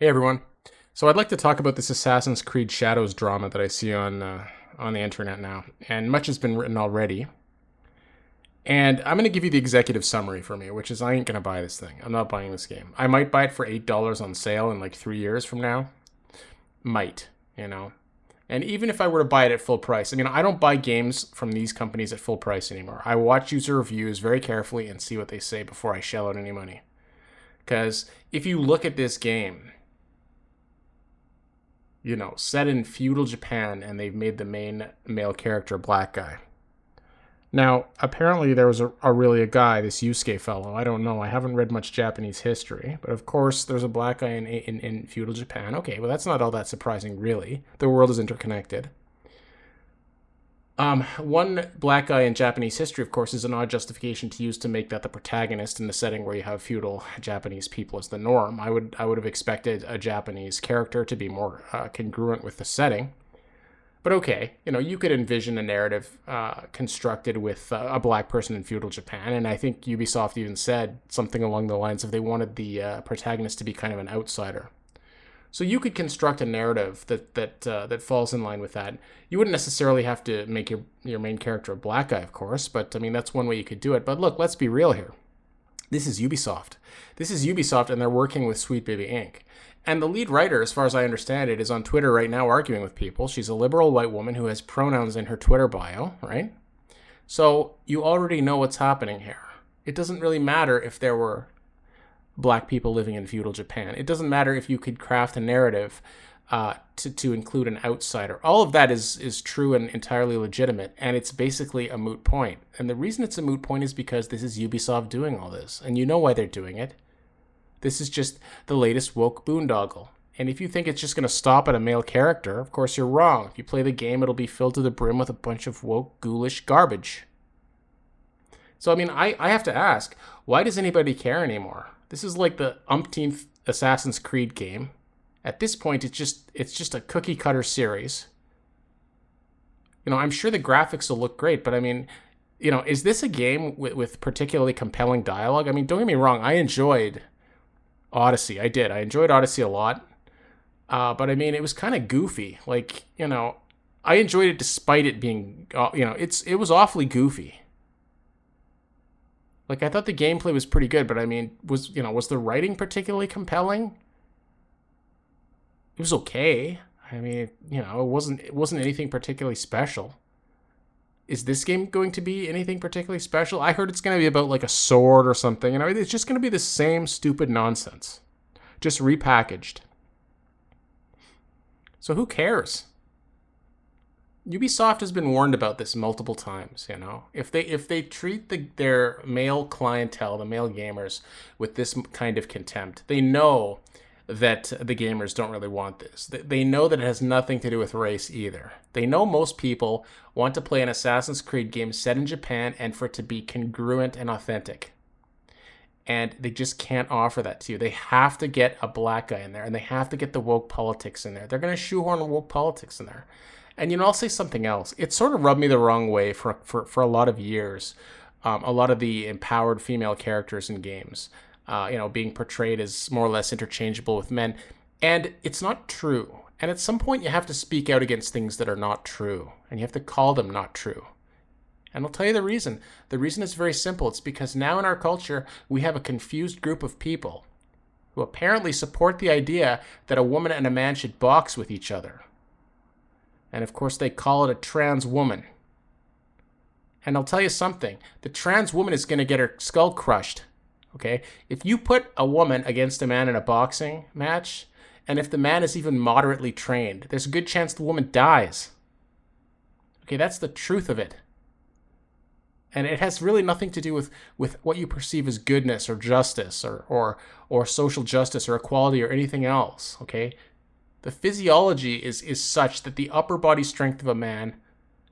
Hey everyone. So I'd like to talk about this Assassin's Creed Shadows drama that I see on the internet now, and much has been written already. And I'm going to give you the executive summary for me, which is I ain't going to buy this thing. I'm not buying this game. I might buy it for $8 on sale in like 3 years from now. Might, you know. And even if I were to buy it at full price, I mean, I don't buy games from these companies at full price anymore. I watch user reviews very carefully and see what they say before I shell out any money. Because if you look at this game, set in feudal Japan, and they've made the main male character a black guy. Now, apparently there was a guy, this Yusuke fellow. I don't know. I haven't read much Japanese history, but of course there's a black guy in feudal Japan. Okay, well that's not all that surprising, really. The world is interconnected. One black guy in Japanese history, of course, is an odd justification to use to make that the protagonist in the setting where you have feudal Japanese people as the norm. I would have expected a Japanese character to be more congruent with the setting. But okay, you could envision a narrative constructed with a black person in feudal Japan, and I think Ubisoft even said something along the lines of they wanted the protagonist to be kind of an outsider. So you could construct a narrative that falls in line with that. You wouldn't necessarily have to make your main character a black guy, of course, but I mean that's one way you could do it. But look, let's be real here. This is Ubisoft. This is Ubisoft, and they're working with Sweet Baby Inc. And the lead writer, as far as I understand it, is on Twitter right now arguing with people. She's a liberal white woman who has pronouns in her Twitter bio, right? So you already know what's happening here. It doesn't really matter if there were black people living in feudal Japan. It doesn't matter if you could craft a narrative to include an outsider. All of that is true and entirely legitimate, and it's basically a moot point. And the reason it's a moot point is because this is Ubisoft doing all this, and you know why they're doing it. This is just the latest woke boondoggle. And if you think it's just going to stop at a male character, of course you're wrong. If you play the game, it'll be filled to the brim with a bunch of woke, ghoulish garbage. So, I mean, I have to ask, why does anybody care anymore? This is like the umpteenth Assassin's Creed game. At this point, it's just a cookie cutter series. I'm sure the graphics will look great, but I mean, is this a game with particularly compelling dialogue? I mean, don't get me wrong, I enjoyed Odyssey. I did. I enjoyed Odyssey a lot. But I mean, it was kind of goofy. Like, I enjoyed it despite it being, it was awfully goofy. Like, I thought the gameplay was pretty good, but I mean, was the writing particularly compelling? It was okay. I mean, it wasn't anything particularly special. Is this game going to be anything particularly special? I heard it's going to be about like a sword or something. It's just going to be the same stupid nonsense, just repackaged. So who cares? Ubisoft has been warned about this multiple times. If they treat their male clientele, the male gamers, with this kind of contempt, they know that the gamers don't really want this. They know that it has nothing to do with race either. They know most people want to play an Assassin's Creed game set in Japan and for it to be congruent and authentic. And they just can't offer that to you. They have to get a black guy in there, and they have to get the woke politics in there. They're going to shoehorn woke politics in there. And I'll say something else. It sort of rubbed me the wrong way for a lot of years. A lot of the empowered female characters in games, being portrayed as more or less interchangeable with men. And it's not true. And at some point you have to speak out against things that are not true. And you have to call them not true. And I'll tell you the reason. The reason is very simple. It's because now in our culture, we have a confused group of people who apparently support the idea that a woman and a man should box with each other. And of course they call it a trans woman. And I'll tell you something. The trans woman is going to get her skull crushed. Okay? If you put a woman against a man in a boxing match, and if the man is even moderately trained, there's a good chance the woman dies. Okay, that's the truth of it. And it has really nothing to do with what you perceive as goodness or justice or social justice or equality or anything else. Okay? The physiology is such that the upper body strength of a man,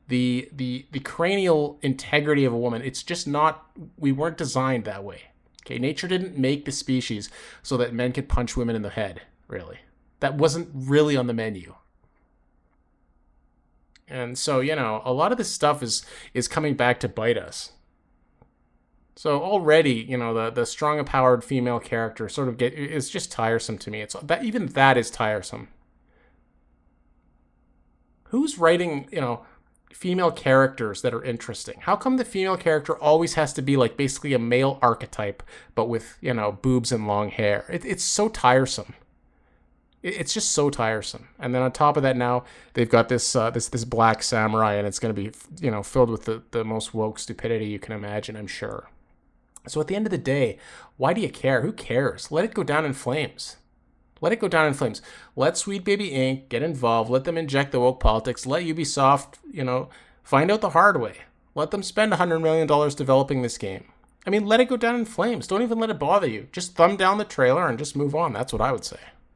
the cranial integrity of a woman, it's just not, we weren't designed that way. Okay, nature didn't make the species so that men could punch women in the head, really. That wasn't really on the menu. And so, a lot of this stuff is coming back to bite us. So already, you know, the strong empowered female character sort of is just tiresome to me. It's that even that is tiresome. Who's writing, you know, female characters that are interesting? How come the female character always has to be like basically a male archetype, but with, you know, boobs and long hair? It's so tiresome. It's just so tiresome. And then on top of that, now they've got this black samurai, and it's going to be, you know, filled with the most woke stupidity you can imagine, I'm sure. So at the end of the day, why do you care? Who cares? Let it go down in flames. Let it go down in flames. Let Sweet Baby Inc. get involved. Let them inject the woke politics. Let Ubisoft, you know, find out the hard way. Let them spend $100 million developing this game. I mean, let it go down in flames. Don't even let it bother you. Just thumb down the trailer and just move on. That's what I would say.